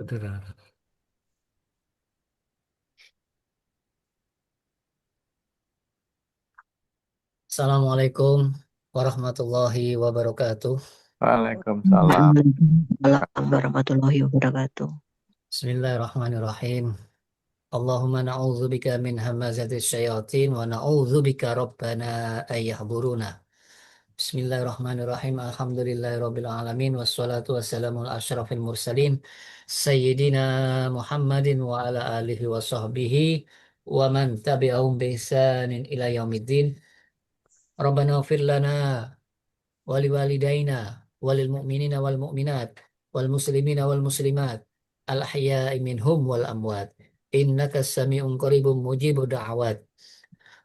Betul. Assalamualaikum warahmatullahi wabarakatuh. Waalaikumsalam. Waalaikumsalam warahmatullahi wabarakatuh. Bismillahirrahmanirrahim. Allahumma na'udzubika min hamazatis syayatin wa na'udzubika rabbana ayyahburuna. Bismillahirrahmanirrahim. Alhamdulillahirabbil alamin wassalatu wassalamu ala asyrafil mursalin sayyidina Muhammadin wa ala alihi wa sahbihi wa man tabi'ahum bi ihsanin ila yaumiddin. Rabbana ighfir lana ولوالدينا وللمؤمنين والمؤمنات والمسلمين والمسلمات الأحياء منهم والأموات إنك السميع قريب مجيب الدعوات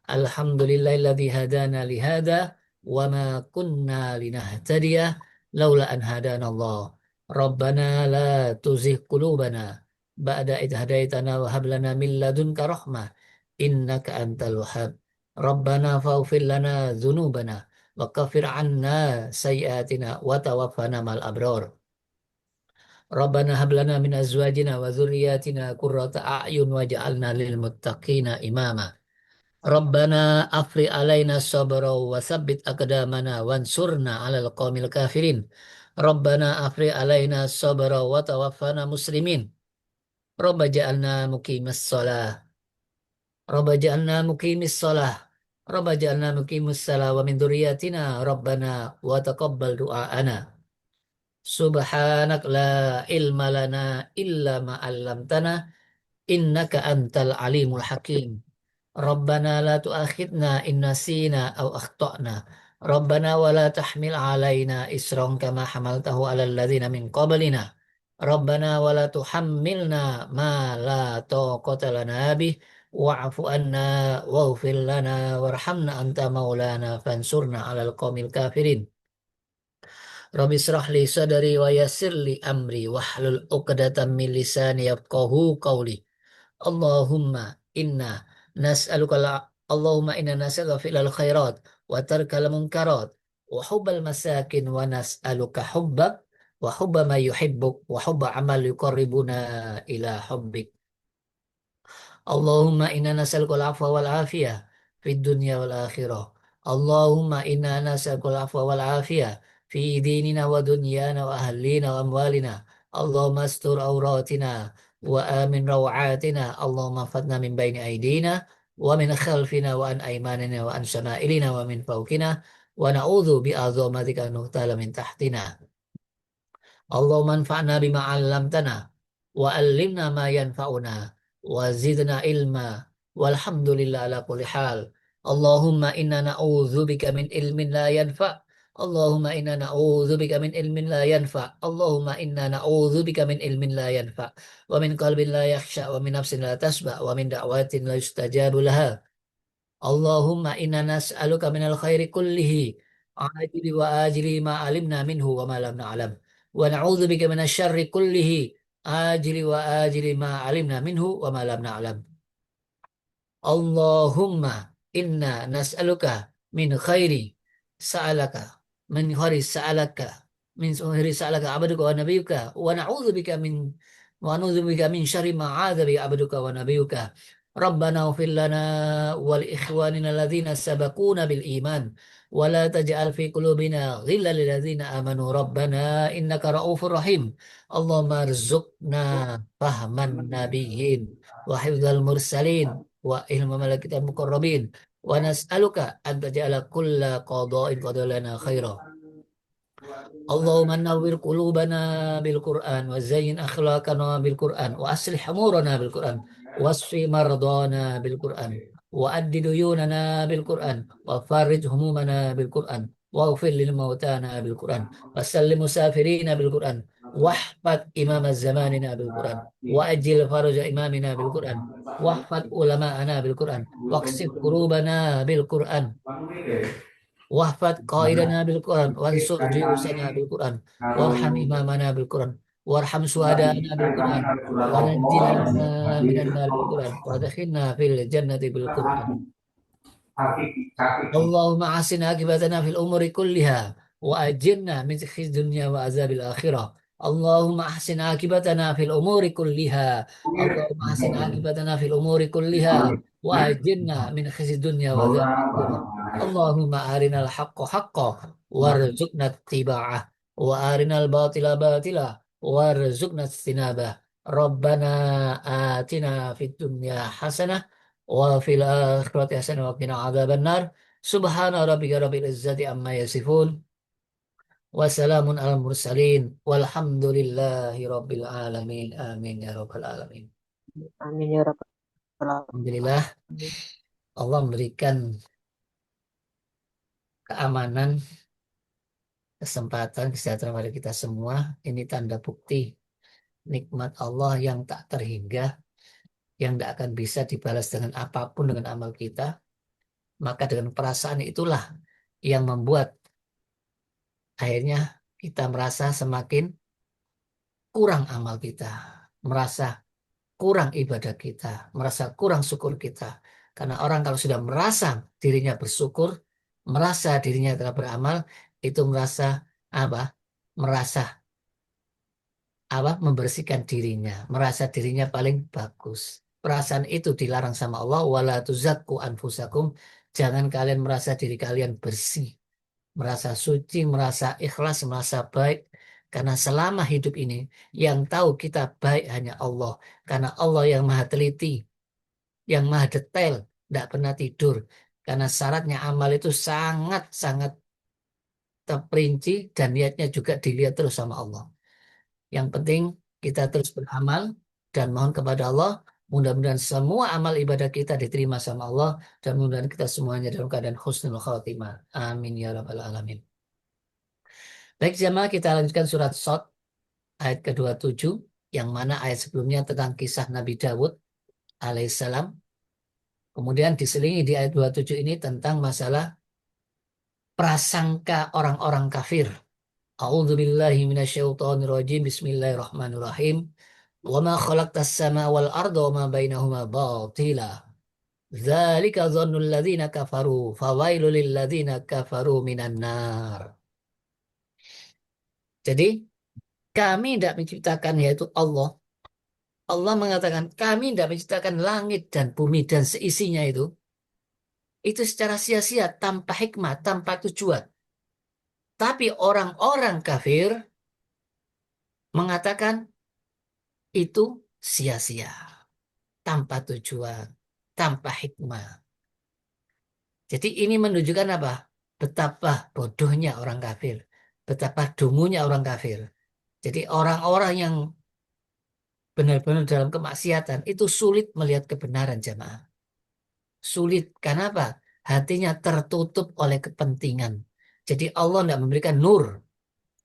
الحمد لله الذي هدانا لهذا وما كنا لنهتدي لولا أن هدانا الله ربنا لا تزغ قلوبنا بعد إذ هديتنا وهب لنا من لدنك رحمة إنك أنت الوهاب ربنا فاغفر لنا ذنوبنا وكفر عنا سيئاتنا وتوفنا مع الأبرار ربنا هب لنا من أزواجنا وذرياتنا قرة أعين واجعلنا للمتقين إماما ربنا أفرغ علينا الصبر وثبت أقدامنا وانصرنا على القوم الكافرين ربنا أفرغ علينا الصبر وتوفنا مسلمين رب اجعلنا مقيم الصلاة رب اجعلنا مقيم الصلاة رب اجعلنا مقيم الصلاة ومن ذرياتنا ربنا وتقبل دعاءنا سبحانك لا علم لنا إلا ما علمتنا إنك أنت العليم الحكيم ربنا لا تؤاخذنا إن نسينا أو أخطأنا ربنا ولا تحمل علينا إصرا كما حملته على الذين من قبلنا ربنا ولا تحملنا ما لا طاقة لنا به واعف عنا واغفر لنا وارحمنا أنت مولانا فانصرنا على القوم الكافرين رب اشرح لي صدري ويسر لي أمري واحلل عقدة من لساني يفقهوا قولي اللهم إنا نسألك اللهم إنا نسألك فعل الخيرات وترك المنكرات وحب المساكن ونسألك حبك وحب ما يحبك وحب عمل يقربنا إلى حبك اللهم إنا نسألك العفو والعافية في الدنيا والآخرة اللهم إنا نسألك العفو والعافية في ديننا ودنيانا وأهلنا وأموالنا اللهم استر عوراتنا وآمن روعاتنا اللهم احفظنا من بين أيدينا ومن خلفنا وعن أيماننا وعن شمائلنا ومن فوقنا ونعوذ بعظمتك أن نغتال من تحتنا اللهم انفعنا بما علمتنا وعلمنا ما ينفعنا وزدنا علما والحمد لله على كل حال اللهم إنا نعوذ بك من علم لا ينفع اللهم إنا نعوذ بك من علم لا ينفع اللهم إنا نعوذ بك من علم لا ينفع ومن قلب لا يخشع ومن نفس لا تشبع ومن دعوات لا يستجاب لها اللهم إنا نسألك من الخير كله عاجل وآجل ما علمنا منه وما لم نعلم ونعوذ بك من الشر كله آجل وآجل ما علمنا منه وما لم نعلم Allahumma inna nas'aluka min khairi sa'alaka min khairi sa'alaka min khairi sa'alaka abduka wa nabiyuka wa na'udzubika min syarri ma 'adza bi abduka wa nabiyuka Rabbana ighfir lana wa li ikhwanina alladzina sabaquna bil iman wa la taj'al fi qulubina ghillan lil ladzina amanu rabbana innaka ra'ufur rahim Allahumma arzuqna fahman nabiyyin wa hifdzal mursalin wa ilmu malaikatil muqarrabin wa nas'aluka an taj'ala kulla qada'in qadalana khaira Allahumma nawwir qulubana bil Qur'an wa zayyin akhlaqana bil Qur'an wa aslih umurana bil Qur'an wasfi mardana bil Qur'an wa addi duyunana bil Qur'an wa farrij humumana bil Qur'an واغفر للموتانا بالقرآن وسلم مسافرين بالقرآن واحفظ إمام زماننا بالقرآن وأجل فرج إمامنا بالقرآن واحفظ علماءنا بالقرآن واكسب كروبنا بالقرآن واحفظ قائدنا بالقرآن وانصر جيوشنا بالقرآن وارحم إمامنا بالقرآن وارحم شهداءنا بالقرآن ونجنا من النار بالقرآن وادخلنا في الجنة بالقرآن اللهم أحسن عاقبتنا في الأمور كلها وأجرنا من خزي الدنيا وعذاب الآخرة Allahumma ahsin akibatana fil umuri kulliha. Allahumma ahsin akibatana fil umuri kulliha. Wa ajirna min khizi dunya wa adzabil akhirah. Allahumma arinal haqqa haqqa warzuqna ittiba'ah wa arinal batila batila warzuqna istinabah. Rabbana atina fid dunya hasanah wa fil akhirati hasanah wa qina adzabannar. Subhana rabbika rabbil izzati amma yasifun. Wassalamun ala mursalin walhamdulillahi rabbil alamin. Amin ya rabbal alamin. Amin ya rabbal Alhamdulillah alamin. Allah memberikan keamanan, kesempatan, kesejahteraan pada kita semua. Ini tanda bukti nikmat Allah yang tak terhingga, yang tidak akan bisa dibalas dengan apapun dengan amal kita. Maka dengan perasaan itulah yang membuat akhirnya kita merasa semakin kurang amal kita, merasa kurang ibadah kita, merasa kurang syukur kita. Karena orang kalau sudah merasa dirinya bersyukur, merasa dirinya telah beramal, itu merasa apa? Merasa apa? Membersihkan dirinya, merasa dirinya paling bagus. Perasaan itu dilarang sama Allah, wala tuzakku anfusakum. Jangan kalian merasa diri kalian bersih, merasa suci, merasa ikhlas, merasa baik. Karena selama hidup ini, yang tahu kita baik hanya Allah. Karena Allah yang maha teliti, yang maha detail, tidak pernah tidur. Karena syaratnya amal itu sangat-sangat terperinci dan niatnya juga dilihat terus sama Allah. Yang penting kita terus beramal dan mohon kepada Allah. Mudah-mudahan semua amal ibadah kita diterima sama Allah dan mudah-mudahan kita semuanya dalam keadaan husnul khatimah. Amin ya rabbal alamin. Baik jemaah, kita lanjutkan surat Shad ayat ke-27 yang mana ayat sebelumnya tentang kisah Nabi Dawud alaihissalam. Kemudian diselingi di ayat 27 ini tentang masalah prasangka orang-orang kafir. A'udzubillahi minasyaitonirrajim. Bismillahirrahmanirrahim. Wa ma khalaqtas sama wal arda wa ma bainahuma batila. Dzalika dhannul ladzina kafaru fawailul lil ladzina kafaru minan nar. Jadi kami tidak menciptakan, yaitu Allah. Allah mengatakan kami tidak menciptakan langit dan bumi dan seisinya itu secara sia-sia, tanpa hikmah, tanpa tujuan. Tapi orang-orang kafir mengatakan itu sia-sia, tanpa tujuan, tanpa hikmah. Jadi ini menunjukkan apa? Betapa bodohnya orang kafir, betapa dungunya orang kafir. Jadi orang-orang yang benar-benar dalam kemaksiatan itu sulit melihat kebenaran jamaah. Sulit, karena apa? Hatinya tertutup oleh kepentingan. Jadi Allah tidak memberikan nur.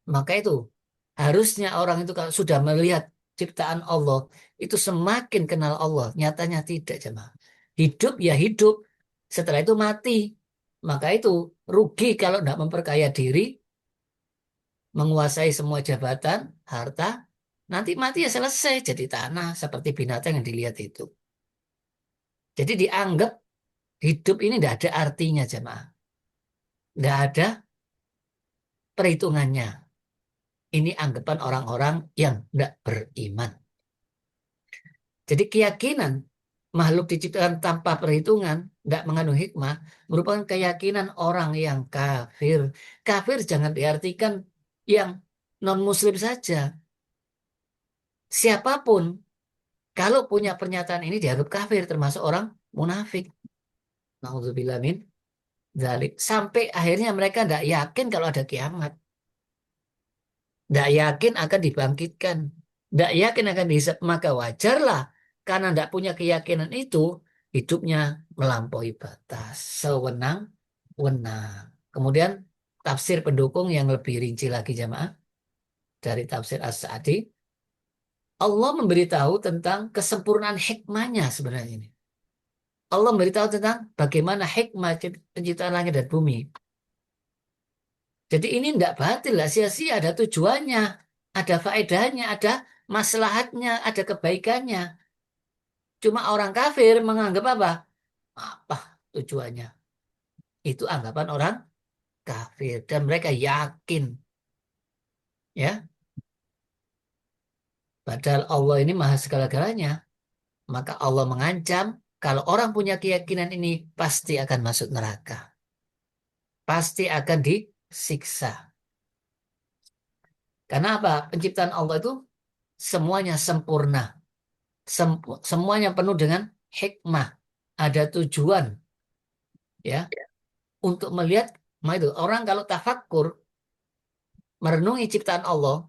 Maka itu harusnya orang itu kalau sudah melihat ciptaan Allah itu semakin kenal Allah. Nyatanya tidak jemaah. Hidup ya hidup. Setelah itu mati. Maka itu rugi kalau tidak memperkaya diri, menguasai semua jabatan, harta. Nanti mati ya selesai jadi tanah seperti binatang yang dilihat itu. Jadi dianggap hidup ini tidak ada artinya jemaah. Tidak ada perhitungannya. Ini anggapan orang-orang yang tidak beriman. Jadi keyakinan makhluk diciptakan tanpa perhitungan, tidak mengandung hikmah, merupakan keyakinan orang yang kafir. Kafir jangan diartikan yang non-muslim saja. Siapapun, kalau punya pernyataan ini dianggap kafir, termasuk orang munafik. Nauzubillah min dzalik. Sampai akhirnya mereka tidak yakin kalau ada kiamat. Tidak yakin akan dibangkitkan. Tidak yakin akan dihisap. Maka wajarlah. Karena tidak punya keyakinan itu, hidupnya melampaui batas. Sewenang-wenang. Kemudian tafsir pendukung yang lebih rinci lagi jamaah. Dari tafsir As-Sa'di. Allah memberitahu tentang kesempurnaan hikmahnya sebenarnya ini. Allah memberitahu tentang bagaimana hikmah penciptaan langit dan bumi. Jadi ini tidak batil lah, sia-sia, ada tujuannya, ada faedahnya, ada maslahatnya, ada kebaikannya. Cuma orang kafir menganggap apa? Apa tujuannya? Itu anggapan orang kafir dan mereka yakin, ya, Padahal Allah ini maha segala-galanya. Maka Allah mengancam kalau orang punya keyakinan ini pasti akan masuk neraka. Pasti akan disiksa. Karena apa? Penciptaan Allah itu semuanya sempurna. Semuanya penuh dengan hikmah. Ada tujuan ya untuk melihat itu orang kalau tafakur merenungi ciptaan Allah,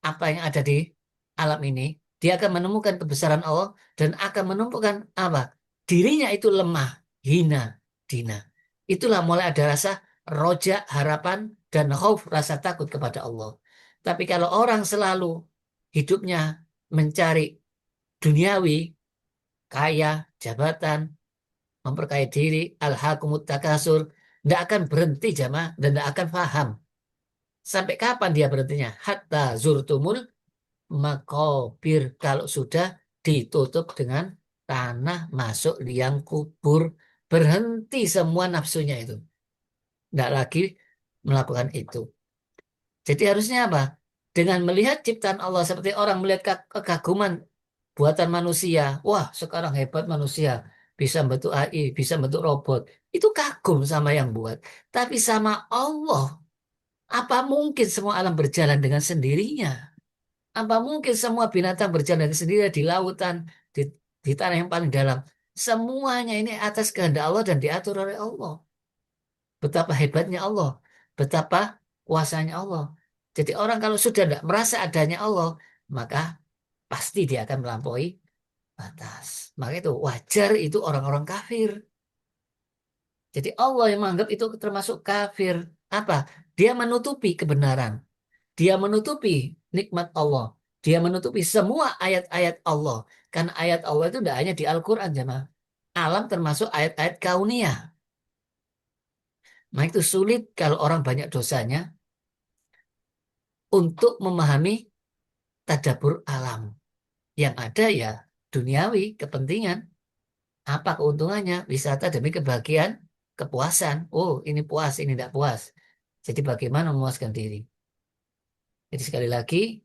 apa yang ada di alam ini, dia akan menemukan kebesaran Allah dan akan menemukan apa? Dirinya itu lemah, hina, dina. Itulah mulai ada rasa roja, harapan, dan khauf, rasa takut kepada Allah. Tapi kalau orang selalu hidupnya mencari duniawi, kaya, jabatan, memperkaya diri, al-hakumut takasur, tidak akan berhenti jamaah dan tidak akan paham. Sampai kapan dia berhentinya? Hatta zurtumul makobir, kalau sudah ditutup dengan tanah masuk liang kubur, berhenti semua nafsunya itu. Tidak lagi melakukan itu. Jadi harusnya apa? Dengan melihat ciptaan Allah seperti orang melihat kekaguman buatan manusia. Wah, sekarang hebat manusia. Bisa bentuk AI, bisa bentuk robot. Itu kagum sama yang buat. Tapi sama Allah, apa mungkin semua alam berjalan dengan sendirinya? Apa mungkin semua binatang berjalan dengan sendirinya di lautan, di, di tanah yang paling dalam? Semuanya ini atas kehendak Allah dan diatur oleh Allah. Betapa hebatnya Allah, betapa kuasanya Allah. Jadi orang kalau sudah tidak merasa adanya Allah, maka pasti dia akan melampaui batas. Maka itu wajar itu orang-orang kafir. Jadi Allah yang menganggap itu termasuk kafir. Apa? Dia menutupi kebenaran. Dia menutupi nikmat Allah. Dia menutupi semua ayat-ayat Allah. Karena ayat Allah itu tidak hanya di Al-Quran, jemaah. Alam termasuk ayat-ayat kauniyah. Nah itu sulit kalau orang banyak dosanya untuk memahami tadabbur alam. Yang ada ya duniawi, kepentingan. Apa keuntungannya? Wisata demi kebahagiaan, kepuasan. Oh, ini puas, ini tidak puas. Jadi bagaimana memuaskan diri? Jadi sekali lagi,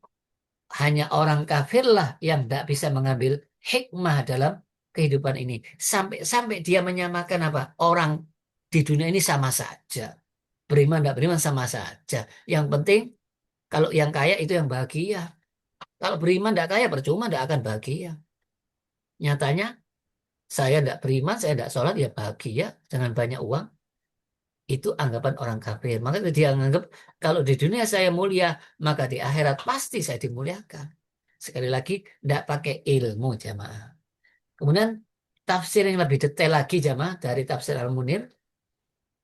hanya orang kafirlah yang tidak bisa mengambil hikmah dalam kehidupan ini. Sampai-sampai dia menyamakan apa? Orang di dunia ini sama saja. Beriman, tidak beriman sama saja. Yang penting, kalau yang kaya itu yang bahagia. Kalau beriman, tidak kaya, percuma, tidak akan bahagia. Nyatanya, saya tidak beriman, saya tidak sholat, ya bahagia dengan banyak uang. Itu anggapan orang kafir. Maka dia menganggap kalau di dunia saya mulia, maka di akhirat pasti saya dimuliakan. Sekali lagi, tidak pakai ilmu jamaah. Kemudian tafsir yang lebih detail lagi jamaah dari tafsir Al-Munir,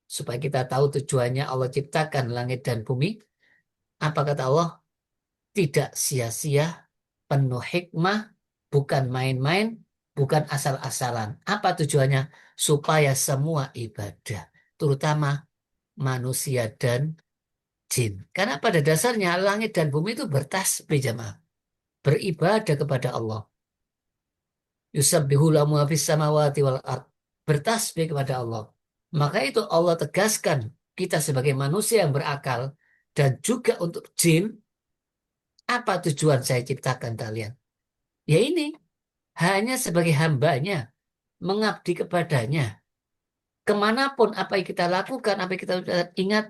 supaya kita tahu tujuannya Allah ciptakan langit dan bumi. Apa kata Allah? Tidak sia-sia, penuh hikmah, bukan main-main, bukan asal-asalan. Apa tujuannya? Supaya semua ibadah, terutama manusia dan jin. Karena pada dasarnya langit dan bumi itu bertasbih jamaah, beribadah kepada Allah. Yusabbihu lahu ma fis samawati wal ard. Bertasbih kepada Allah. Maka itu Allah tegaskan kita sebagai manusia yang berakal dan juga untuk jin, apa tujuan saya ciptakan kalian? Ya ini, hanya sebagai hambanya, mengabdi kepadanya. Kemanapun apa yang kita lakukan, apa yang kita ingat,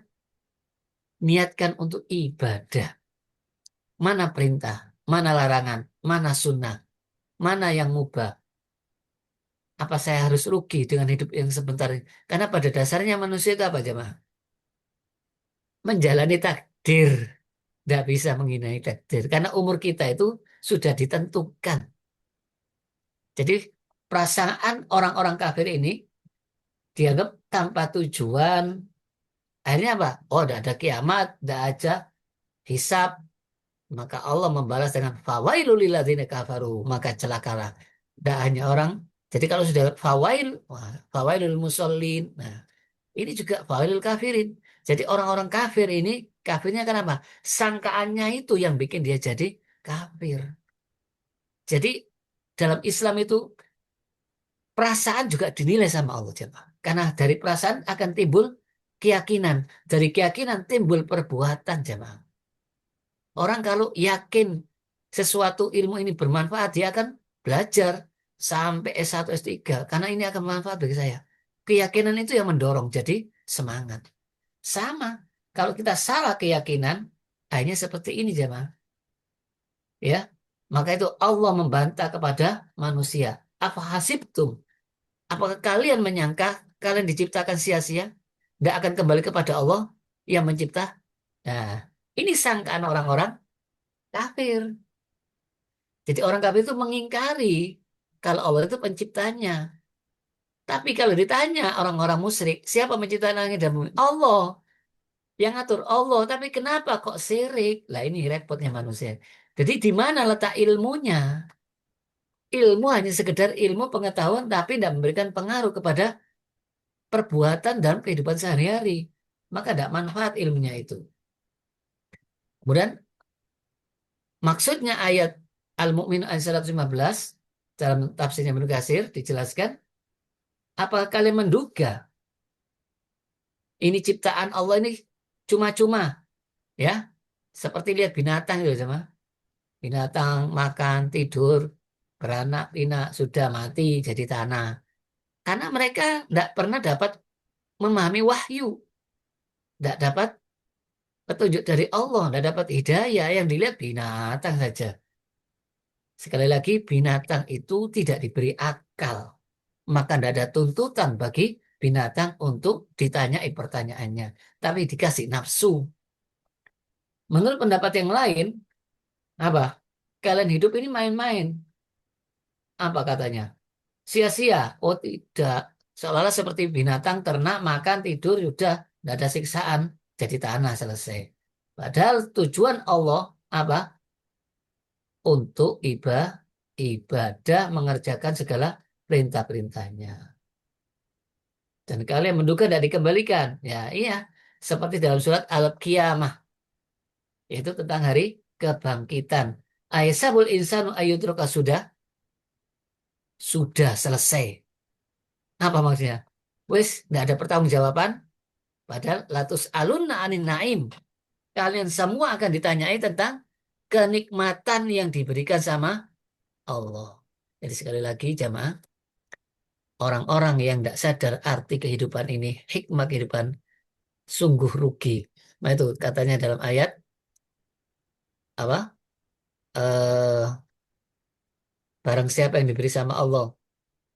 niatkan untuk ibadah. Mana perintah, mana larangan, mana sunnah, mana yang mubah. Apa saya harus rugi dengan hidup yang sebentar ini? Karena pada dasarnya manusia itu apa jemaah? Menjalani takdir. Tidak bisa menghindari takdir. Karena umur kita itu sudah ditentukan. Jadi perasaan orang-orang kafir ini dianggap tanpa tujuan. Akhirnya apa? Oh, tidak ada kiamat, tidak ada hisab. Maka Allah membalas dengan fawailul lilladzina kafaru. Maka celakalah. Tidak hanya orang. Jadi kalau sudah fawail, wah, fawailul musallin. Nah, ini juga fawailul kafirin. Jadi orang-orang kafir ini, kafirnya kenapa? Sangkaannya itu yang bikin dia jadi kafir. Jadi dalam Islam itu perasaan juga dinilai sama Allah jemaah. Karena dari perasaan akan timbul keyakinan. Dari keyakinan timbul perbuatan jemaah. Orang kalau yakin sesuatu ilmu ini bermanfaat, dia akan belajar sampai S1, S3. Karena ini akan bermanfaat bagi saya. Keyakinan itu yang mendorong, jadi semangat. Sama, kalau kita salah keyakinan, akhirnya seperti ini jemaah. Ya, maka itu Allah membantah kepada manusia. Apa hasibtum? Apakah kalian menyangka kalian diciptakan sia-sia? Tidak akan kembali kepada Allah yang mencipta? Nah, ini sangkaan orang-orang kafir. Jadi orang kafir itu mengingkari kalau Allah itu penciptanya. Tapi kalau ditanya orang-orang musyrik, siapa menciptakan langit dan bumi? Allah yang ngatur Allah. Tapi kenapa kok syirik? Lah ini repotnya manusia. Jadi di mana letak ilmunya? Ilmu hanya sekedar ilmu pengetahuan, tapi tidak memberikan pengaruh kepada perbuatan dalam kehidupan sehari-hari. Maka tidak manfaat ilmunya itu. Kemudian maksudnya ayat Al-Mu'min ayat 115 dalam tafsirnya Ibnu Katsir dijelaskan, apakah kalian menduga ini ciptaan Allah ini cuma-cuma, ya? Seperti lihat binatang itu sama. Binatang makan, tidur, beranak, pinak, sudah mati jadi tanah. Karena mereka tidak pernah dapat memahami wahyu, tidak dapat petunjuk dari Allah, tidak dapat hidayah, yang dilihat binatang saja. Sekali lagi, binatang itu tidak diberi akal. Maka tidak ada tuntutan bagi binatang untuk ditanyai pertanyaannya. Tapi dikasih nafsu. Menurut pendapat yang lain, apa? Kalian hidup ini main-main. Apa katanya? Sia-sia. Oh tidak. Seolah-olah seperti binatang, ternak, makan, tidur, sudah. Tidak ada siksaan. Jadi tanah selesai. Padahal tujuan Allah apa? Untuk ibadah mengerjakan segala perintah-perintahnya. Dan kalian menduga tidak dikembalikan. Ya iya. Seperti dalam surat Al-Qiyamah. Yaitu tentang hari kebangkitan. Aisabul insanu ayyutruka sudah selesai. Apa maksudnya? Wes, tidak ada pertanggungjawaban. Padahal latus alunna anin naim. Kalian semua akan ditanyai tentang kenikmatan yang diberikan sama Allah. Jadi sekali lagi jamaah, orang-orang yang tidak sadar arti kehidupan ini, hikmah kehidupan, sungguh rugi. Nah itu katanya dalam ayat apa? Eh, barang siapa yang diberi sama Allah,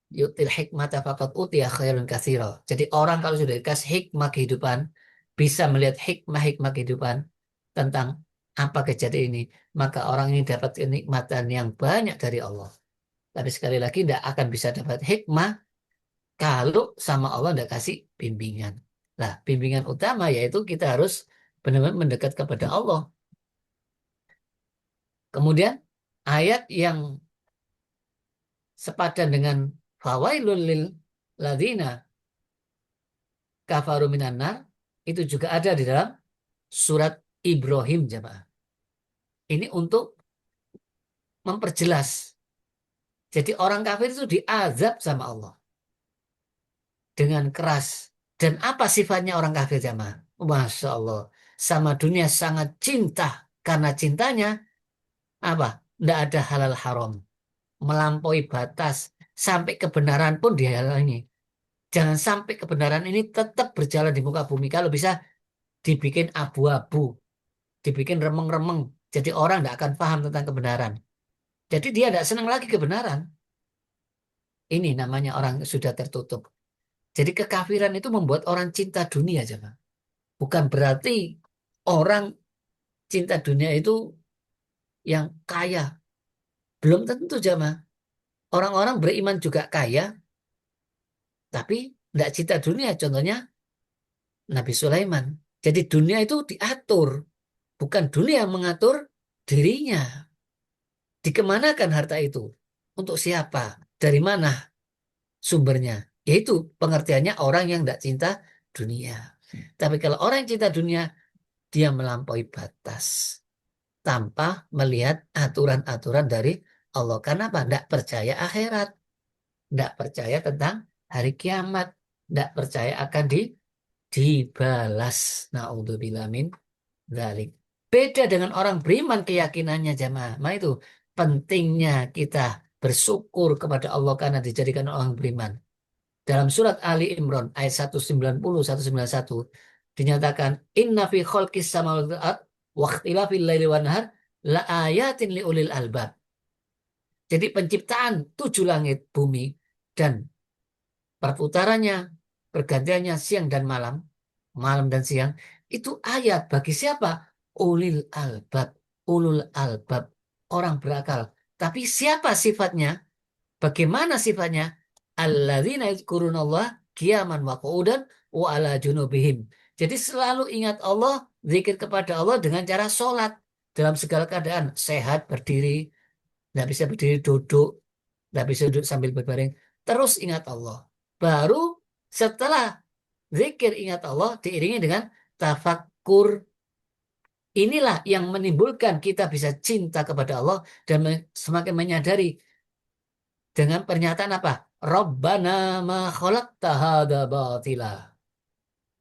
yutil hikmata faqad utiya khairun katsira. Jadi orang kalau sudah dikasih hikmah kehidupan, bisa melihat hikmah-hikmah kehidupan tentang apa kejadian ini, maka orang ini dapat kenikmatan yang banyak dari Allah. Tapi sekali lagi tidak akan bisa dapat hikmah kalau sama Allah tidak kasih bimbingan. Nah, bimbingan utama yaitu kita harus benar-benar mendekat kepada Allah. Kemudian ayat yang sepadan dengan fawailul lil ladzina kafaru minan nar itu juga ada di dalam surat Ibrahim jemaah. Ini untuk memperjelas. Jadi orang kafir itu diazab sama Allah dengan keras. Dan apa sifatnya orang kafir jemaah? Masya Allah. Sama dunia sangat cinta. Karena cintanya apa? Tidak ada halal haram. Melampaui batas. Sampai kebenaran pun dihalangi. Jangan sampai kebenaran ini tetap berjalan di muka bumi. Kalau bisa dibikin abu-abu. Dibikin remeng-remeng. Jadi orang tidak akan paham tentang kebenaran. Jadi dia tidak senang lagi kebenaran. Ini namanya orang sudah tertutup. Jadi kekafiran itu membuat orang cinta dunia aja, Pak. Bukan berarti orang cinta dunia itu yang kaya. Belum tentu, Jamaah. Orang-orang beriman juga kaya, tapi tidak cinta dunia. Contohnya Nabi Sulaiman. Jadi dunia itu diatur. Bukan dunia yang mengatur dirinya. Dikemanakan harta itu? Untuk siapa? Dari mana sumbernya? Yaitu pengertiannya orang yang tidak cinta dunia. Tapi kalau orang yang cinta dunia, dia melampaui batas tanpa melihat aturan-aturan dari Allah. Karena apa? Tidak percaya akhirat. Tidak percaya tentang hari kiamat. Tidak percaya akan dibalas. Na'udzubillah min dzalik. B. Beda dengan orang beriman keyakinannya jamaah. Nah itu pentingnya kita bersyukur kepada Allah karena dijadikan orang beriman. Dalam surat Ali Imran ayat 190 191 dinyatakan inna fi khalqis samawati wal ard wa ikhtilafil laili wan nahar la ayatin liulil albab. Jadi penciptaan 7 langit bumi dan perputarannya, pergantiannya siang dan malam, malam dan siang, itu ayat bagi siapa? Ulil albab, ulul albab, orang berakal. Tapi siapa sifatnya? Bagaimana sifatnya? Alladzina yadhkurunallah qiyaman wa qu'udan wa ala junubihim. Jadi selalu ingat Allah, zikir kepada Allah dengan cara sholat dalam segala keadaan, sehat berdiri, nggak bisa berdiri duduk, nggak bisa duduk sambil berbaring, terus ingat Allah. Baru setelah zikir ingat Allah diiringi dengan tafakkur. Inilah yang menimbulkan kita bisa cinta kepada Allah dan semakin menyadari dengan pernyataan apa? Rabbana ma khalaqta hadza batila.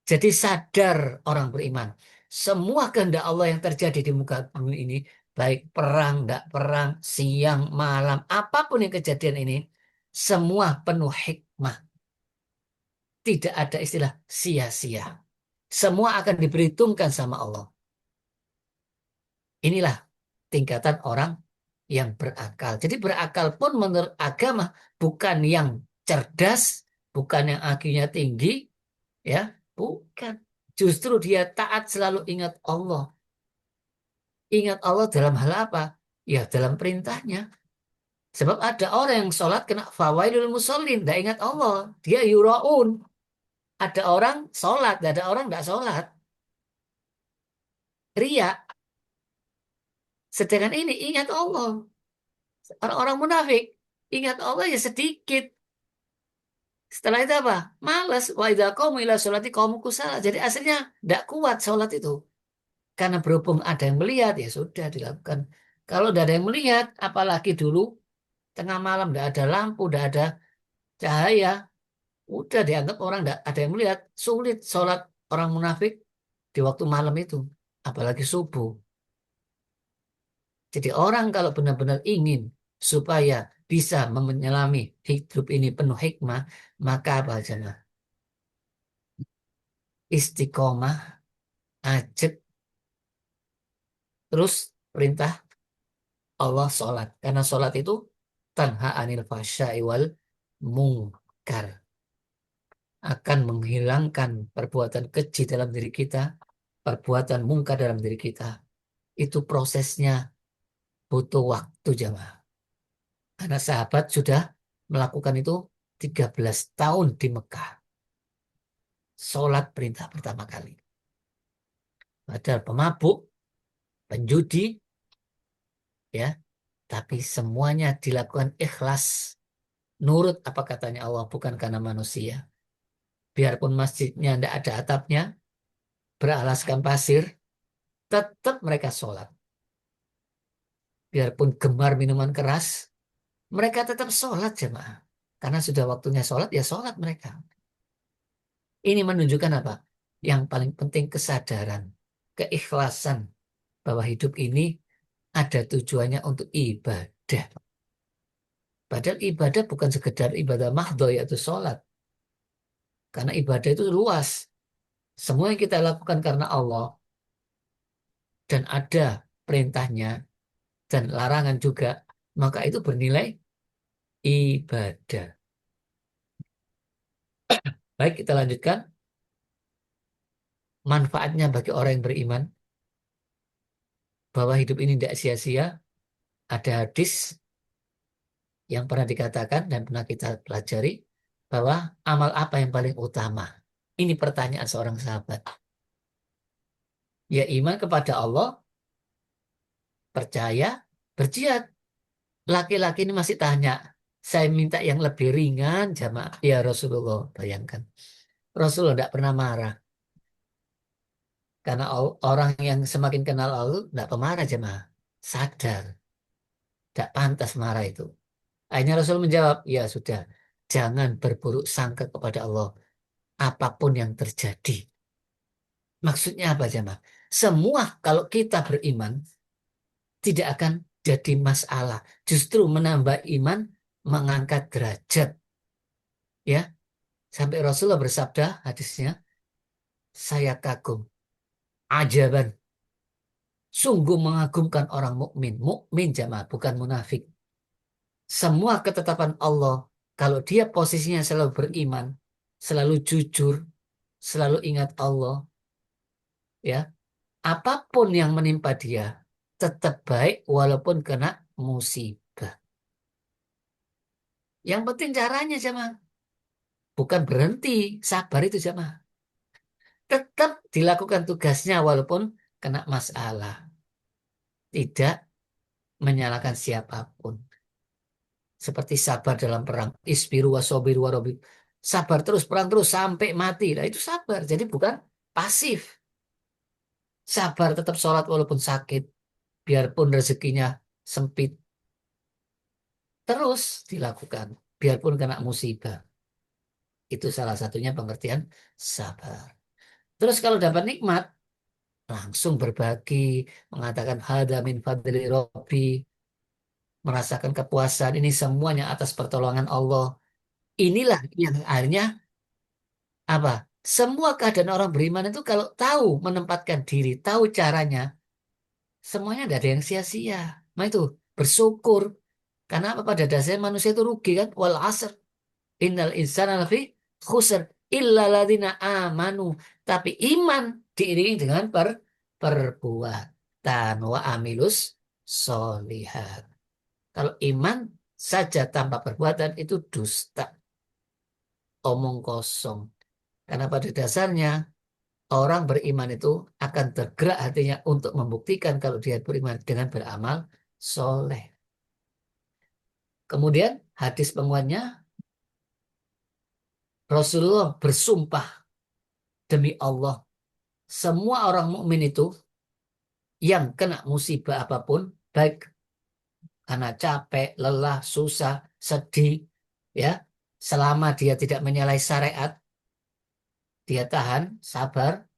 Jadi sadar orang beriman. Semua kehendak Allah yang terjadi di muka bumi ini, baik perang, tidak perang, siang, malam, apapun yang kejadian ini, semua penuh hikmah. Tidak ada istilah sia-sia. Semua akan diperhitungkan sama Allah. Inilah tingkatan orang yang berakal. Jadi berakal pun menurut agama bukan yang cerdas, bukan yang IQ-nya tinggi, ya, bukan. Justru dia taat selalu ingat Allah. Ingat Allah dalam hal apa? Ya dalam perintahnya. Sebab ada orang yang sholat kena fawailul musallin, tidak ingat Allah. Dia yuraun. Ada orang sholat, ada orang tidak sholat. Ria. Sedangkan ini ingat Allah. Orang-orang munafik ingat Allah ya sedikit. Setelah itu apa? Malas. Wa idza qamu ila sholati qamu kusala. Jadi aslinya tidak kuat sholat itu. Karena berhubung ada yang melihat ya sudah dilakukan. Kalau tidak ada yang melihat, apalagi dulu tengah malam tidak ada lampu, tidak ada cahaya, udah dianggap orang tidak ada yang melihat. Sulit sholat orang munafik di waktu malam itu, apalagi subuh. Jadi orang kalau benar-benar ingin supaya bisa menyelami hidup ini penuh hikmah, maka apa aja? Istiqomah, ajak, terus perintah Allah sholat. Karena sholat itu tanha anil fasyai wal mungkar. Akan menghilangkan perbuatan keji dalam diri kita, perbuatan mungkar dalam diri kita. Itu prosesnya butuh waktu jamaah. Karena sahabat sudah melakukan itu 13 tahun di Mekah. Sholat perintah pertama kali. Padahal pemabuk, penjudi, ya, tapi semuanya dilakukan ikhlas. Nurut apa katanya Allah, bukan karena manusia. Biarpun masjidnya tidak ada atapnya, beralaskan pasir, tetap mereka sholat. Biarpun gemar minuman keras, mereka tetap sholat jemaah. Karena sudah waktunya sholat, ya sholat mereka. Ini menunjukkan apa? Yang paling penting kesadaran, keikhlasan bahwa hidup ini ada tujuannya untuk ibadah. Padahal ibadah bukan sekedar ibadah mahdhah yaitu sholat. Karena ibadah itu luas. Semua yang kita lakukan karena Allah dan ada perintahnya dan larangan juga, maka itu bernilai ibadah. Baik, kita lanjutkan. Manfaatnya bagi orang yang beriman bahwa hidup ini tidak sia-sia. Ada hadis yang pernah dikatakan dan pernah kita pelajari bahwa amal apa yang paling utama? Ini pertanyaan seorang sahabat. Ya iman kepada Allah, percaya, berjihad. Laki-laki ini masih tanya, saya minta yang lebih ringan, jamaah. Ya Rasulullah, bayangkan. Rasulullah tidak pernah marah. Karena orang yang semakin kenal Allah, tidak pemarah jemaah. Sadar, tidak pantas marah itu. Akhirnya Rasul menjawab, ya sudah, jangan berburuk sangka kepada Allah. Apapun yang terjadi. Maksudnya apa jemaah? Semua kalau kita beriman tidak akan jadi masalah. Justru menambah iman, mengangkat derajat. Ya, sampai Rasulullah bersabda hadisnya, saya kagum, ajaban, sungguh mengagumkan orang mukmin. Mukmin jamaah, bukan munafik. Semua ketetapan Allah, kalau dia posisinya selalu beriman, selalu jujur, selalu ingat Allah, ya, apapun yang menimpa dia tetap baik walaupun kena musibah. Yang penting caranya jamaah, bukan berhenti, sabar itu jamaah. Tetap dilakukan tugasnya walaupun kena masalah. Tidak menyalahkan siapapun. Seperti sabar dalam perang. Isbiru wasobiru warobi. Sabar terus, perang terus sampai mati. Nah itu sabar. Jadi bukan pasif. Sabar tetap sholat walaupun sakit. Biarpun rezekinya sempit. Terus dilakukan. Biarpun kena musibah. Itu salah satunya pengertian sabar. Terus kalau dapat nikmat, langsung berbagi. Mengatakan hada min fadli Rabbi. Merasakan kepuasan. Ini semuanya atas pertolongan Allah. Inilah yang akhirnya apa? Semua keadaan orang beriman itu kalau tahu menempatkan diri, tahu caranya, semuanya tidak ada yang sia-sia. Nah itu bersyukur. Karena apa? Pada dasarnya manusia itu rugi kan? Wal asr. Innal insana lafi khusr illa ladina amanu. Tapi iman diiringi dengan perbuatan wa amilus solihat. Kalau iman saja tanpa perbuatan itu dusta, omong kosong. Karena pada dasarnya orang beriman itu akan tergerak hatinya untuk membuktikan kalau dia beriman dengan beramal soleh. Kemudian hadis penguatnya, Rasulullah bersumpah demi Allah, semua orang mukmin itu yang kena musibah apapun, baik karena capek, lelah, susah, sedih, ya, selama dia tidak menyalahi syariat, dia tahan, sabar,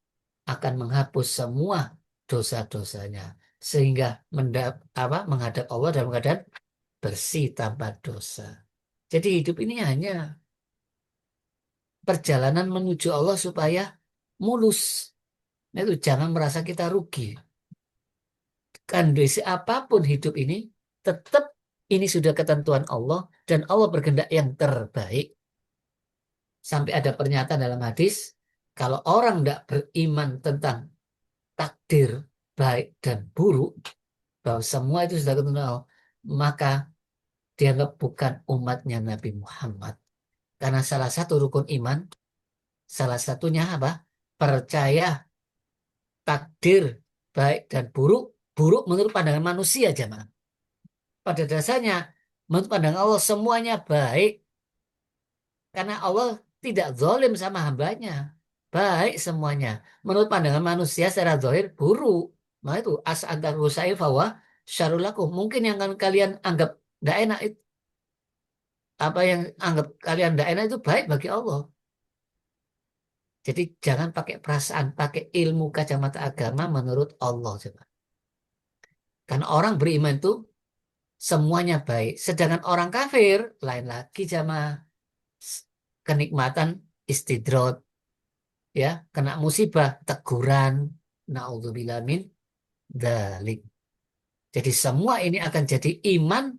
akan menghapus semua dosa-dosanya sehingga menghadap Allah dalam keadaan bersih tanpa dosa. Jadi hidup ini hanya perjalanan menuju Allah supaya mulus. Nah, itu jangan merasa kita rugi. Kondisi apapun hidup ini tetap ini sudah ketentuan Allah dan Allah berkehendak yang terbaik. Sampai ada pernyataan dalam hadis, kalau orang tidak beriman tentang takdir baik dan buruk, bahwa semua itu sudah ketentuan Allah, maka dianggap bukan umatnya Nabi Muhammad. Karena salah satu rukun iman, salah satunya apa? Percaya takdir baik dan buruk, buruk menurut pandangan manusia jemaah. Pada dasarnya, menurut pandangan Allah semuanya baik. Karena Allah tidak zalim sama hambanya. Baik semuanya. Menurut pandangan manusia secara zahir buruk. Maka itu as antar rusai fawa syarulakum. Mungkin yang akan kalian anggap tidak enak itu, apa yang anggap kalian tidak enak itu baik bagi Allah. Jadi jangan pakai perasaan, pakai ilmu kacamata agama menurut Allah. Coba. Karena orang beriman itu semuanya baik. Sedangkan orang kafir lain lagi jamaah, kenikmatan istidrot, ya, kena musibah, teguran, naudzubillah min dzalik. Jadi semua ini akan jadi iman,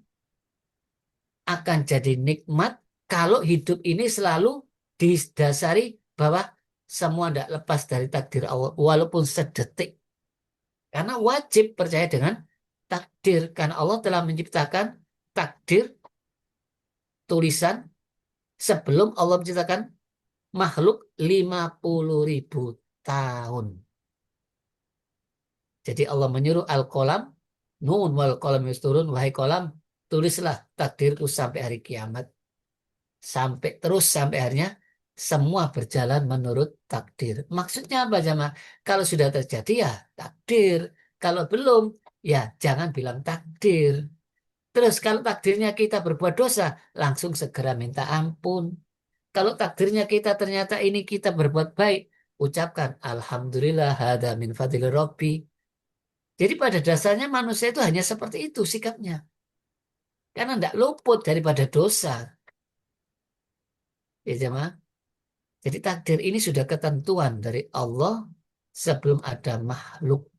akan jadi nikmat kalau hidup ini selalu didasari bahwa semua tidak lepas dari takdir Allah walaupun sedetik. Karena wajib percaya dengan takdir karena Allah telah menciptakan takdir tulisan sebelum Allah menciptakan makhluk 50.000 tahun. Jadi Allah menyuruh al-qalam, nun wal qalam yasturun, wahai qalam, tulislah takdirku sampai hari kiamat. Sampai terus sampai akhirnya semua berjalan menurut takdir. Maksudnya apa jemaah? Kalau sudah terjadi ya takdir. Kalau belum ya jangan bilang takdir. Terus kalau takdirnya kita berbuat dosa, langsung segera minta ampun. Kalau takdirnya kita ternyata ini kita berbuat baik, ucapkan alhamdulillah hada min fadli rabbi. Jadi pada dasarnya manusia itu hanya seperti itu sikapnya. Karena tidak luput daripada dosa. Ya jemaah. Jadi takdir ini sudah ketentuan dari Allah sebelum ada makhluk.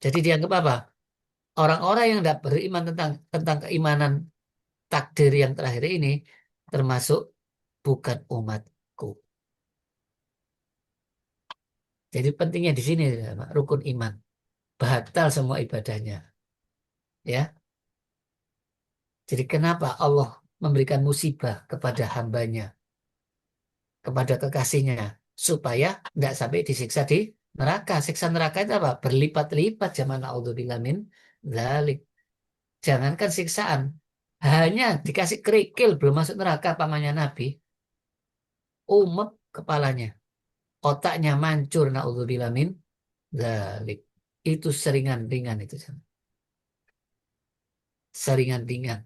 Jadi dianggap apa? Orang-orang yang tidak beriman tentang keimanan takdir yang terakhir ini termasuk bukan umatku. Jadi pentingnya di sini jemaah, rukun iman. Batal semua ibadahnya. Ya. Jadi kenapa Allah memberikan musibah kepada hambanya, kepada kekasihnya, supaya tidak sampai disiksa di neraka. Siksa neraka itu apa? Berlipat-lipat zaman naudzubillah min dzalik. Jangankan siksaan, hanya dikasih kerikil belum masuk neraka pamannya Nabi, umek kepalanya, otaknya mancur naudzubillah min dzalik. Itu seringan ringan itu. Seringan ringan.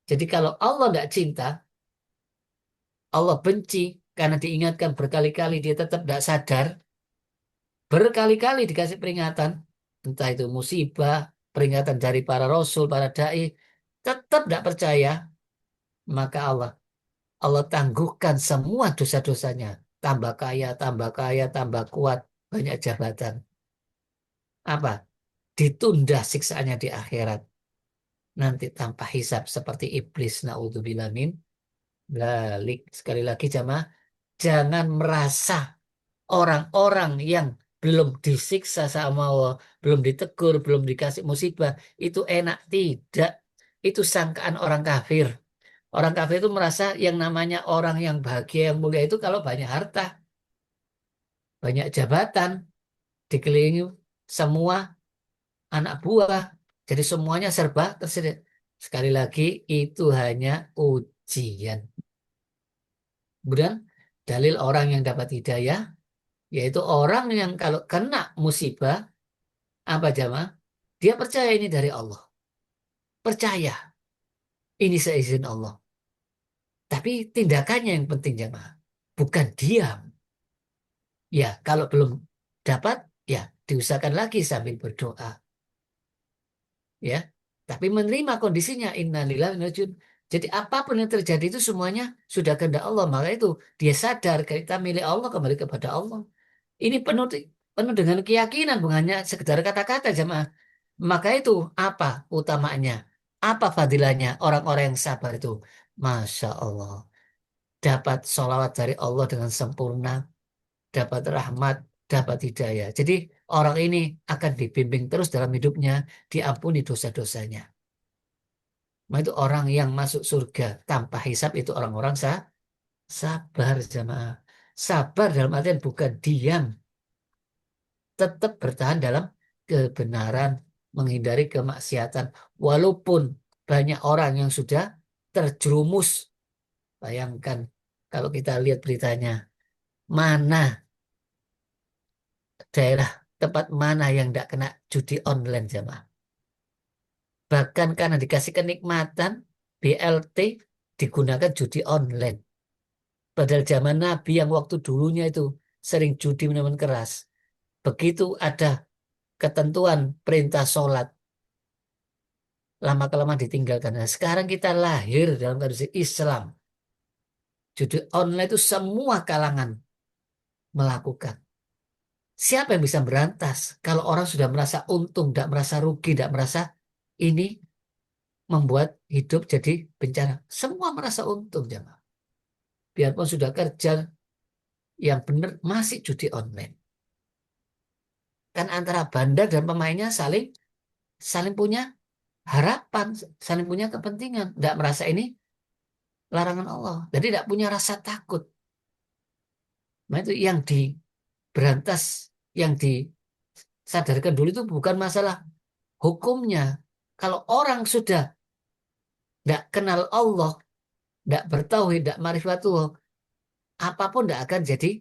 Jadi kalau Allah tidak cinta, Allah benci karena diingatkan berkali-kali dia tetap tidak sadar. Berkali-kali dikasih peringatan, entah itu musibah, peringatan dari para rasul, para dai, tetap tidak percaya, maka Allah tangguhkan semua dosa-dosanya. Tambah kaya, tambah kuat, banyak jabatan. Apa? Ditunda siksaannya di akhirat. Nanti tanpa hisab seperti iblis. Na'udzubillah min dzalik. Sekali lagi jamaah, jangan merasa orang-orang yang belum disiksa sama Allah, belum ditegur, belum dikasih musibah, itu enak. Tidak. Itu sangkaan orang kafir. Orang kafir itu merasa yang namanya orang yang bahagia, yang mulia itu kalau banyak harta, banyak jabatan, dikelilingi semua anak buah. Jadi semuanya serba tersedia. Sekali lagi, itu hanya ujian. Kemudian, dalil orang yang dapat hidayah, yaitu orang yang kalau kena musibah, apa jamaah? Dia percaya ini dari Allah. Percaya ini seizin Allah. Tapi tindakannya yang penting jamaah. Bukan diam. Ya, kalau belum dapat, ya diusahakan lagi sambil berdoa. Ya, tapi menerima kondisinya. Innalillahi wa inna ilaihi raji'un. Jadi apapun yang terjadi itu semuanya sudah kehendak Allah. Maka itu dia sadar kita milik Allah, kembali kepada Allah. Ini penuh dengan keyakinan, bukan hanya sekedar kata-kata jamaah. Maka itu apa utamanya? Apa fadilahnya orang-orang yang sabar itu? Masya Allah. Dapat sholawat dari Allah dengan sempurna, dapat rahmat, dapat hidayah. Jadi orang ini akan dibimbing terus dalam hidupnya, diampuni dosa-dosanya. Nah, itu orang yang masuk surga tanpa hisab itu orang-orang sabar jamaah. Sabar dalam artian bukan diam, tetap bertahan dalam kebenaran, menghindari kemaksiatan. Walaupun banyak orang yang sudah terjerumus. Bayangkan kalau kita lihat beritanya, mana daerah tempat mana yang tidak kena judi online jamaah. Bahkan karena dikasih kenikmatan, BLT digunakan judi online. Padahal zaman Nabi yang waktu dulunya itu sering judi minuman keras. Begitu ada ketentuan perintah sholat, lama-kelamaan ditinggalkan. Nah, sekarang kita lahir dalam kondisi Islam. Judi online itu semua kalangan melakukan. Siapa yang bisa berantas kalau orang sudah merasa untung, tidak merasa rugi, tidak merasa ini membuat hidup jadi bencana. Semua merasa untung, jemaah. Biarpun sudah kerja yang benar masih judi online. Kan antara bandar dan pemainnya saling saling punya harapan, saling punya kepentingan. Tidak merasa ini larangan Allah. Jadi tidak punya rasa takut. Nah itu yang diberantas, yang disadarkan dulu itu bukan masalah hukumnya. Kalau orang sudah tidak kenal Allah, tidak bertauhid, tidak ma'rifatullah, apapun tidak akan jadi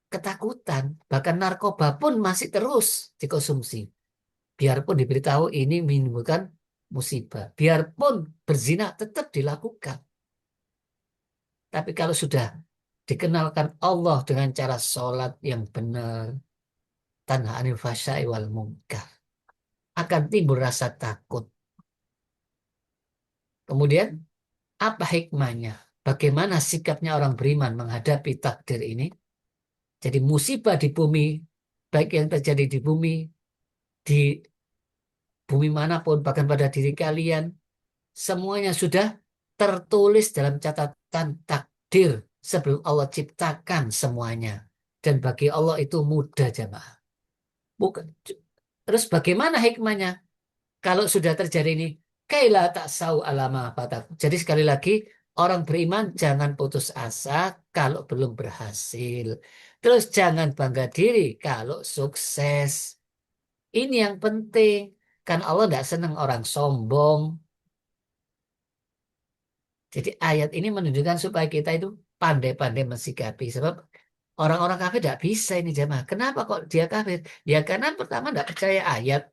ketakutan. Bahkan narkoba pun masih terus dikonsumsi. Biarpun diberitahu ini menimbulkan musibah. Biarpun berzina tetap dilakukan. Tapi kalau sudah dikenalkan Allah dengan cara sholat yang benar, tanha anil fahsya'i wal munkar, akan timbul rasa takut. Kemudian, apa hikmahnya? Bagaimana sikapnya orang beriman menghadapi takdir ini? Jadi musibah di bumi, baik yang terjadi di bumi manapun, bahkan pada diri kalian, semuanya sudah tertulis dalam catatan takdir sebelum Allah ciptakan semuanya. Dan bagi Allah itu mudah, jamaah. Bukan. Terus bagaimana hikmahnya? Kalau sudah terjadi ini, kaila tak sau alama fatak. Jadi sekali lagi, orang beriman jangan putus asa kalau belum berhasil. Terus jangan bangga diri kalau sukses. Ini yang penting. Kan Allah tidak senang orang sombong. Jadi ayat ini menunjukkan supaya kita itu pandai-pandai mensikapi. Sebab orang-orang kafir tidak bisa ini jemaah. Kenapa kok dia kafir? Ya karena pertama tidak percaya ayat.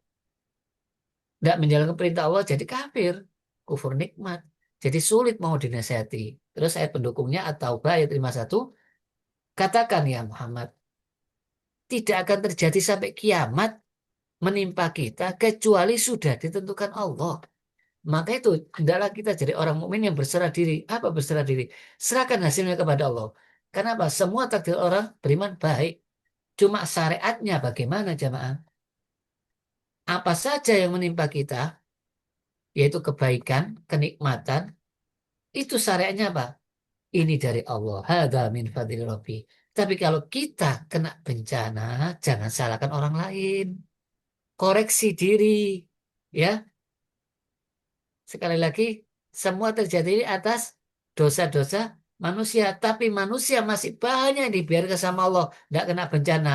Tidak menjalankan perintah Allah jadi kafir. Kufur nikmat. Jadi sulit mau dinasihati. Terus ayat pendukungnya atau ayat 51. Katakan ya Muhammad. Tidak akan terjadi sampai kiamat menimpa kita kecuali sudah ditentukan Allah. Maka itu hendaklah kita jadi orang mukmin yang berserah diri. Apa berserah diri? Serahkan hasilnya kepada Allah. Kenapa? Semua takdir orang beriman baik. Cuma syariatnya bagaimana jamaah? Apa saja yang menimpa kita, yaitu kebaikan, kenikmatan, itu syariatnya apa? Ini dari Allah. Hadza min fadli Rabbi. Tapi kalau kita kena bencana, jangan salahkan orang lain. Koreksi diri. Ya, sekali lagi, semua terjadi atas dosa-dosa manusia. Tapi manusia masih banyak yang dibiarkan sama Allah. Tidak kena bencana.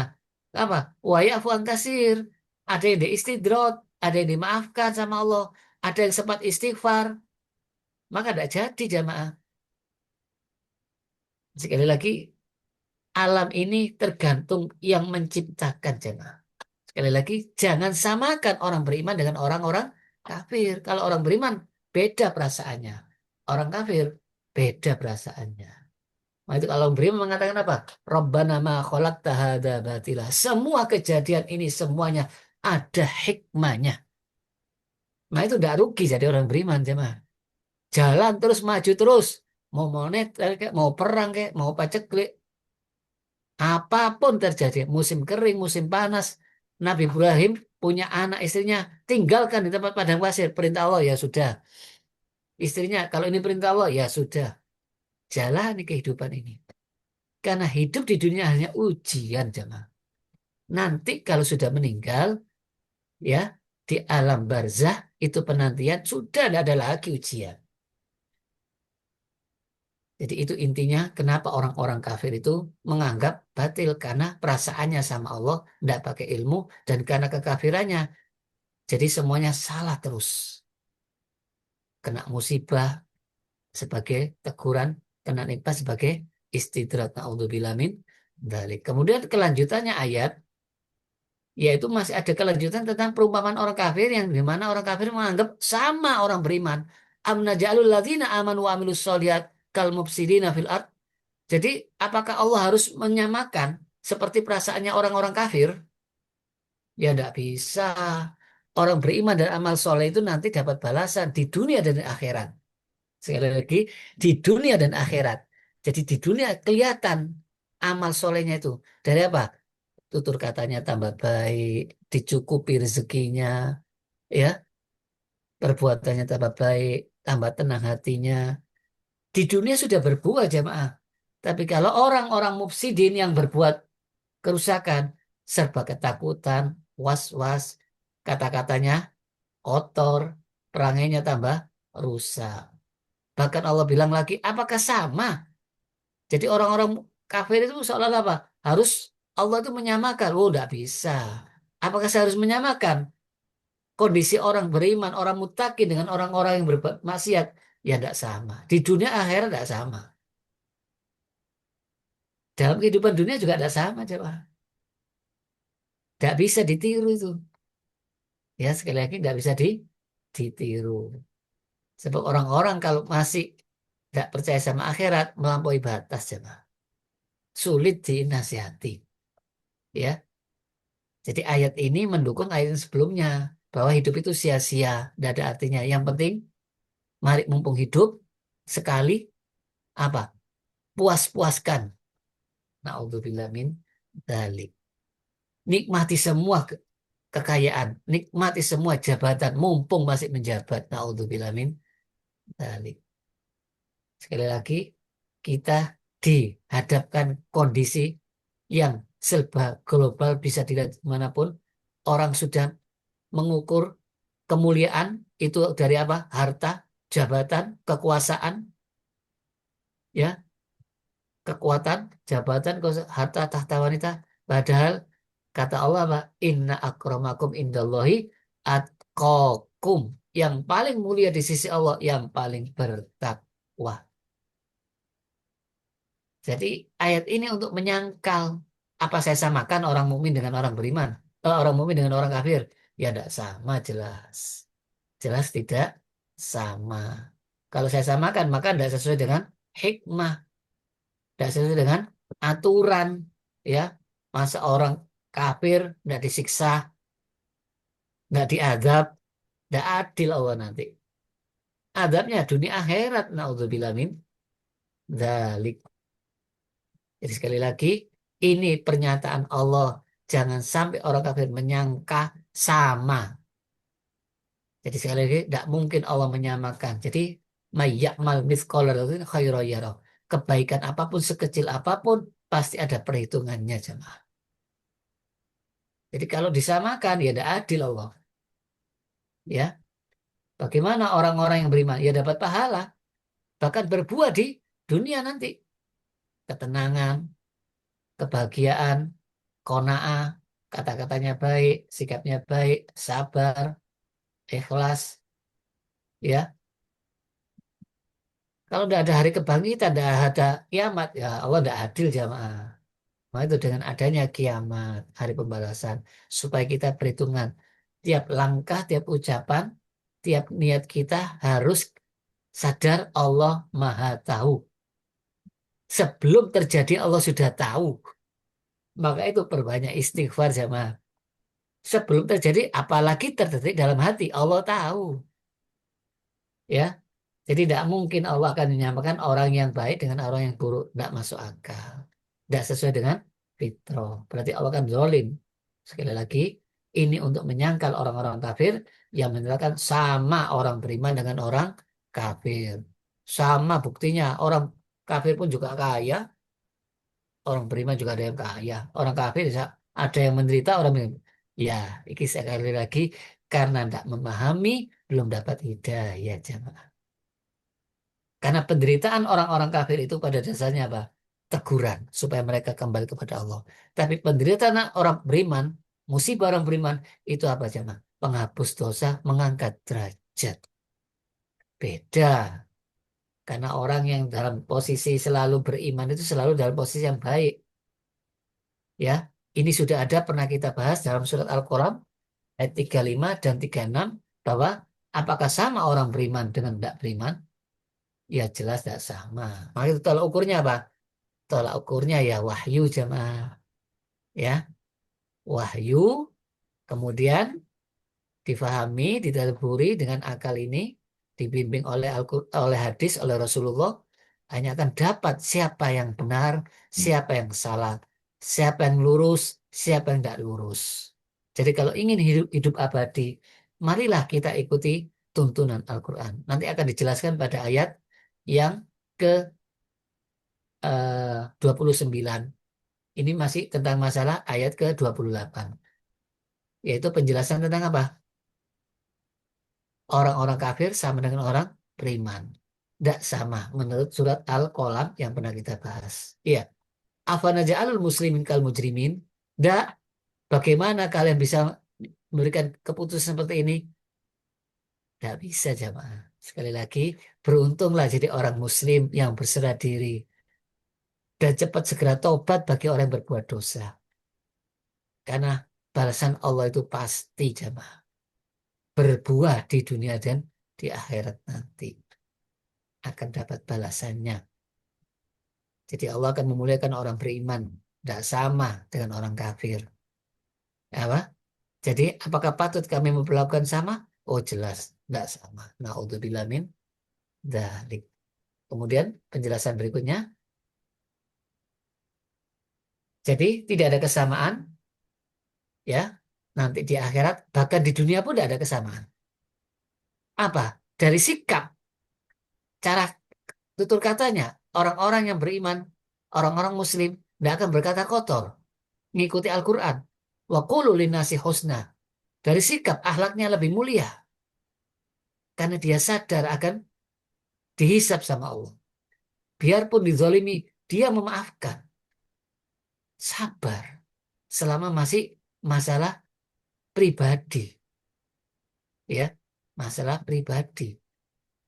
Apa? Wa ya'fu an kasir. Ada yang diistidrot. Ada yang dimaafkan sama Allah. Ada yang sempat istighfar. Maka tidak jadi jamaah. Sekali lagi, alam ini tergantung yang menciptakan jemaah. Sekali lagi, jangan samakan orang beriman dengan orang-orang kafir. Kalau orang beriman, beda perasaannya. Orang kafir, beda perasaannya. Nah itu kalau orang beriman mengatakan apa? Rabbana ma khalaqta hadza batila. Semua kejadian ini semuanya ada hikmahnya. Nah itu tidak rugi jadi orang beriman jemaah. Jalan terus, maju terus. Mau monet, mau perang, kayak, mau paceklik, apapun terjadi, musim kering, musim panas, Nabi Ibrahim punya anak istrinya, tinggalkan di tempat padang pasir. Perintah Allah ya sudah. Istrinya, kalau ini perintah Allah ya sudah. Jalani kehidupan ini. Karena hidup di dunia hanya ujian, jemaah. Nanti kalau sudah meninggal, ya di alam barzah itu penantian sudah tidak ada lagi ujian. Jadi itu intinya kenapa orang-orang kafir itu menganggap batil karena perasaannya sama Allah tidak pakai ilmu dan karena kekafirannya. Jadi semuanya salah terus. Kena musibah sebagai teguran, kena nikmat sebagai istidrat. Na'udzubillah min dzalik. Kemudian kelanjutannya ayat, yaitu masih ada kelanjutan tentang perumpamaan orang kafir yang dimana orang kafir menganggap sama orang beriman. Am naj'alul ladzina amanu wa amilus sholihat kal mufsidina fil ard. Jadi apakah Allah harus menyamakan seperti perasaannya orang-orang kafir? Ya tidak bisa. Orang beriman dan amal soleh itu nanti dapat balasan di dunia dan di akhirat. Sekali lagi, di dunia dan akhirat. Jadi di dunia kelihatan amal solehnya itu. Dari apa? Tutur katanya tambah baik, dicukupi rezekinya, ya, perbuatannya tambah baik, tambah tenang hatinya. Di dunia sudah berbuat jamaah. Tapi kalau orang-orang mufsidin yang berbuat kerusakan, serba ketakutan, was-was, kata-katanya kotor, perangainya tambah rusak. Bahkan Allah bilang lagi, apakah sama? Jadi orang-orang kafir itu seolah-olah apa? Harus Allah itu menyamakan. Oh, tidak bisa. Apakah saya harus menyamakan kondisi orang beriman, orang mutakin dengan orang-orang yang bermaksiat? Ya tidak sama. Di dunia akhirat tidak sama. Dalam kehidupan dunia juga tidak sama, coba. Tidak bisa ditiru itu. Ya, sekali lagi tidak bisa ditiru. Sebab orang-orang kalau masih tidak percaya sama akhirat, melampaui batas, coba. sulit dinasihati. Ya, jadi ayat ini mendukung ayat yang sebelumnya bahwa hidup itu sia-sia, tidak ada artinya. Yang penting, mari mumpung hidup sekali apa? Puas-puaskan. Naudzubillah min dzalik. Nikmati semua kekayaan, nikmati semua jabatan, mumpung masih menjabat. Naudzubillah min dzalik. Sekali lagi, kita dihadapkan kondisi yang serba global bisa dilihat dimanapun. Orang sudah mengukur kemuliaan itu dari apa? Harta, jabatan, kekuasaan, ya, kekuatan, jabatan, harta, tahta wanita. Padahal kata Allah apa? Inna akramakum indallahi atqakum. Yang paling mulia di sisi Allah, yang paling bertakwa. Jadi ayat ini untuk menyangkal apa saya samakan orang mukmin dengan orang beriman, orang mukmin dengan orang kafir. Ya tidak sama jelas. Jelas tidak sama. Kalau saya samakan maka tidak sesuai dengan hikmah, tidak sesuai dengan aturan, ya. Masa orang kafir tidak disiksa, tidak diadab, tidak adil Allah nanti. Adabnya dunia akhirat, naudzubillah min dzalik. Jadi sekali lagi, ini pernyataan Allah. Jangan sampai orang kafir menyangka sama. Jadi sekali lagi, tidak mungkin Allah menyamakan. Jadi, mayya'mal mithqala dzarratin khairan yarah. Kebaikan apapun, sekecil apapun, pasti ada perhitungannya, jemaah. Jadi kalau disamakan, ya tidak adil Allah. Ya, bagaimana orang-orang yang beriman? Ya dapat pahala. Bahkan berbuah di dunia nanti. Ketenangan, kebahagiaan, qanaah, kata-katanya baik, sikapnya baik, sabar, ikhlas, ya. Kalau tidak ada hari kebangkitan, tidak ada kiamat, ya Allah tidak adil jamaah. Maka itu dengan adanya kiamat, hari pembalasan, supaya kita perhitungan tiap langkah, tiap ucapan, tiap niat kita harus sadar Allah Maha Tahu. Sebelum terjadi Allah sudah tahu. Maka itu perbanyak istighfar jamaah. Sebelum terjadi, apalagi terdetik dalam hati, Allah tahu. Ya, jadi tidak mungkin Allah akan menyamakan orang yang baik dengan orang yang buruk. Tidak masuk akal. Tidak sesuai dengan fitrah. Berarti Allah kan zalim. Sekali lagi, ini untuk menyangkal orang-orang kafir yang menyatakan sama orang beriman dengan orang kafir. Sama buktinya, orang kafir pun juga kaya, orang beriman juga ada yang kaya. Orang kafir bisa ada yang menderita, orang beriman. Ya, ini sekali lagi karena tidak memahami, belum dapat hidayah jemaah. Karena penderitaan orang-orang kafir itu pada dasarnya apa? Teguran supaya mereka kembali kepada Allah. Tapi penderitaan orang beriman, musibah orang beriman itu apa jemaah? Penghapus dosa, mengangkat derajat. Beda. Karena orang yang dalam posisi selalu beriman itu selalu dalam posisi yang baik. Ya, ini sudah ada pernah kita bahas dalam surat Al-Quran ayat 35 dan 36 bahwa apakah sama orang beriman dengan tidak beriman? Ya jelas tidak sama. Maka itu tolak ukurnya apa? Tolak ukurnya ya wahyu jemaah. Ya, wahyu kemudian difahami, ditadaburi dengan akal ini, dibimbing oleh oleh hadis, oleh Rasulullah, hanya akan dapat siapa yang benar, siapa yang salah, siapa yang lurus, siapa yang tidak lurus. Jadi kalau ingin hidup abadi, marilah kita ikuti tuntunan Al-Quran. Nanti akan dijelaskan pada ayat yang ke 29. Ini masih tentang masalah ayat ke-28. Yaitu penjelasan tentang apa? Orang-orang kafir sama dengan orang beriman. Tidak sama menurut surat Al-Qalam yang pernah kita bahas. Iya. Afanaja'alul muslimin kal mujrimin? Tidak. Bagaimana kalian bisa memberikan keputusan seperti ini? Tidak bisa jamaah. Sekali lagi, beruntunglah jadi orang muslim yang berserah diri. Dan cepat segera tobat bagi orang yang berbuat dosa. Karena balasan Allah itu pasti jamaah. Berbuah di dunia dan di akhirat nanti. Akan dapat balasannya. Jadi Allah akan memuliakan orang beriman. Tidak sama dengan orang kafir. Apa? Jadi apakah patut kami memperlakukan sama? Oh jelas, tidak sama. Naudzubillah min dzalik. Kemudian penjelasan berikutnya. Jadi tidak ada kesamaan ya. Nanti di akhirat bahkan di dunia pun tidak ada kesamaan. Apa? Dari sikap, cara tutur katanya, orang-orang yang beriman, orang-orang muslim tidak akan berkata kotor, mengikuti Al-Quran. Wa qulu linnasi husna. Dari sikap akhlaknya lebih mulia karena dia sadar akan dihisab sama Allah. Biarpun dizolimi, dia memaafkan, sabar selama masih masalah pribadi, ya, masalah pribadi.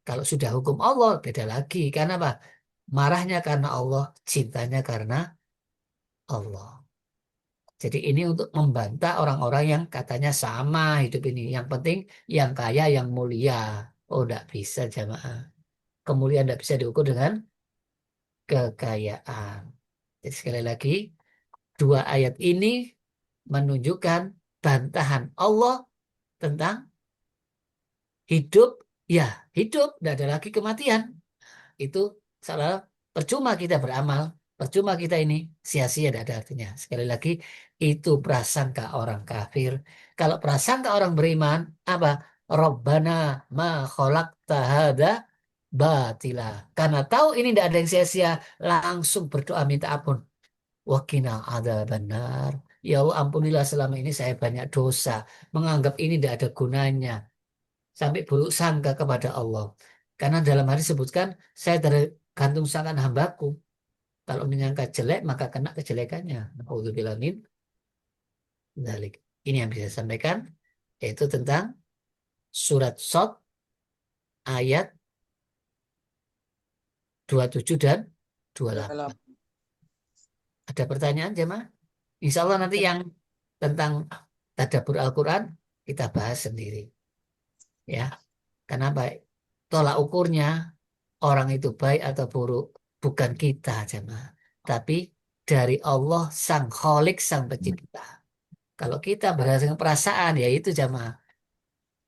Kalau sudah hukum Allah beda lagi. Karena apa? Marahnya karena Allah, cintanya karena Allah. Jadi ini untuk membantah orang-orang yang katanya sama hidup ini. Yang penting yang kaya, yang mulia. Oh, tidak bisa jamaah. Kemuliaan tidak bisa diukur dengan kekayaan. Jadi sekali lagi, dua ayat ini menunjukkan bantahan Allah tentang hidup. Ya, hidup, tidak ada lagi kematian. Itu salah, percuma kita beramal, percuma kita ini sia-sia, tidak ada artinya. Sekali lagi, itu prasangka orang kafir. Kalau prasangka orang beriman, apa? Rabbana ma khalaqta hadza batila. Karena tahu ini tidak ada yang sia-sia, langsung berdoa minta ampun. Wakina ada benar. Ya Allah, ampunilah selama ini saya banyak dosa, menganggap ini tidak ada gunanya, sampai buruk sangka kepada Allah. Karena dalam hadis disebutkan, saya tergantung sangat hambaku. Kalau menyangka jelek, maka kena kejelekannya. Naudzubillah min dzalik. Ini yang bisa saya sampaikan, yaitu tentang surat Shad ayat 27 dan 28. Ada pertanyaan, jemaah? Insya Allah nanti yang tentang tadabbur Al-Quran kita bahas sendiri. Ya, kenapa? Tolak ukurnya orang itu baik atau buruk bukan kita, jemaah, tapi dari Allah sang Kholik, sang pencipta. Kalau kita berdasarkan perasaan, ya itu jemaah,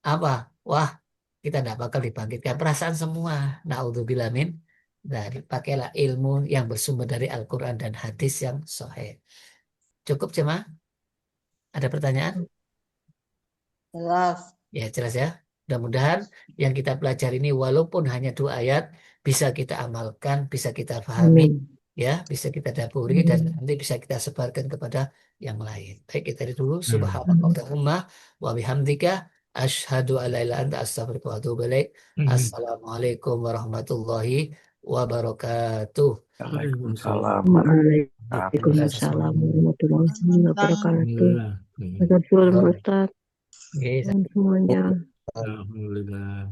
apa? Wah, kita tidak bakal dibangkitkan perasaan semua. Naudzubillah min dari pakailah ilmu yang bersumber dari Al-Quran dan hadis yang sahih. Cukup jemaah? Ada pertanyaan? Jelas. Ya, jelas ya. Mudah-mudahan yang kita pelajari ini walaupun hanya dua ayat bisa kita amalkan, bisa kita pahami, Amin. ya, bisa kita dapuri dan nanti bisa kita sebarkan kepada yang lain. Baik, kita dari dulu. Subhanallahumma wa bihamdika asyhadu alla ilaha illa anta astaghfiruka wa atubu ilaik. Assalamualaikum warahmatullahi wabarakatuh. Waalaikumsalam. Waalaikumsalam warahmatullahi wabarakatuh. Astagfirullah Ustaz. Oke, Dan semuanya. Alhamdulillah.